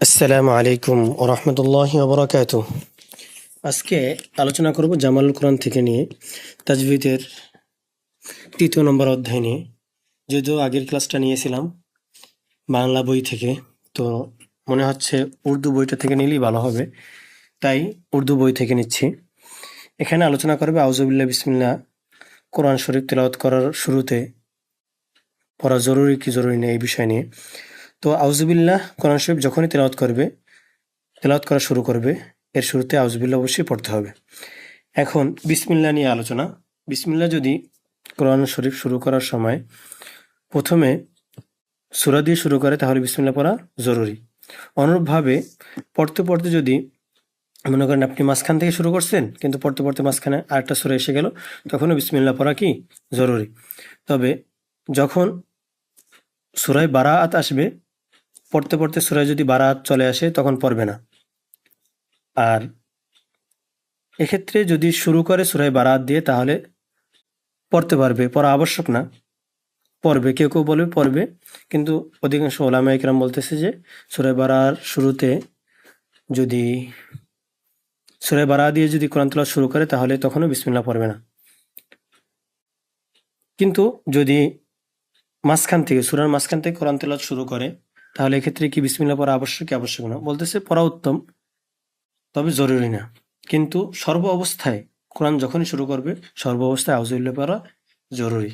আসসালামু আলাইকুম ও রহমতুল্লাহি ওবরাকাতুহ। আজকে আলোচনা করব জামালুল কোরআন থেকে নিয়ে তাজভিদের 3য় নম্বর অধ্যায় নিয়ে। যদিও আগের ক্লাসটা নিয়েছিলাম বাংলা বই থেকে, তো মনে হচ্ছে উর্দু বইটা থেকে নিলেই ভালো হবে, তাই উর্দু বই থেকে নিচ্ছি। এখানে আলোচনা করবে আউযুবিল্লাহ বিসমিল্লাহ কোরআন শরীফ তেলাওয়াত করার শুরুতে পড়া জরুরি কি জরুরি নেই এই বিষয় নিয়ে। তো আউযুবিল্লাহ কোরআন শরীফ যখনই তেলাওয়াত করা শুরু করবে, এর শুরুতে আউযুবিল্লাহ অবশ্যই পড়তে হবে। এখন বিসমিল্লাহ নিয়ে আলোচনা। বিসমিল্লাহ যদি কোরআন শরীফ শুরু করার সময় প্রথমে সূরা দিয়ে শুরু করে, তাহলে বিসমিল্লাহ পড়া জরুরি। অনুরূপভাবে পড়তে পড়তে যদি মনে করেন আপনি মাঝখান থেকে শুরু করছেন, কিন্তু পড়তে পড়তে মাঝখানে আরেকটা সূরা এসে গেল, তখনও বিসমিল্লাহ পড়া কি জরুরি। তবে যখন সূরায় বারাআত আসবে, পড়তে পড়তে সূরায় যদি বারাআত চলে আসে তখন পড়বে না। আর এক্ষেত্রে যদি শুরু করে সূরায় বারাআত দিয়ে, তাহলে পড়তে পারবে, পড়া আবশ্যক না, পড়বে। কেউ কেউ বলবে পড়বে, কিন্তু অধিকাংশ ওলামা ইকরাম বলতেছে যে সূরা বারার শুরুতে যদি সূরা বারা দিয়ে যদি কোরআন তেলাওয়াত শুরু করে, তাহলে তখনও বিসমিল্লাহ পড়বে না। কিন্তু যদি সূরার মাঝখান থেকে কোরআন তেলাওয়াত শুরু করে, তাহলে এক্ষেত্রে কি বিসমিল্লাহ পড়া আবশ্যক কি আবশ্যক না? বলতেছে পড়া উত্তম, তবে জরুরি না। কিন্তু সর্ব অবস্থায় কোরআন যখনই শুরু করবে, সর্ব অবস্থায় আউযুবিল্লাহ পড়া জরুরি।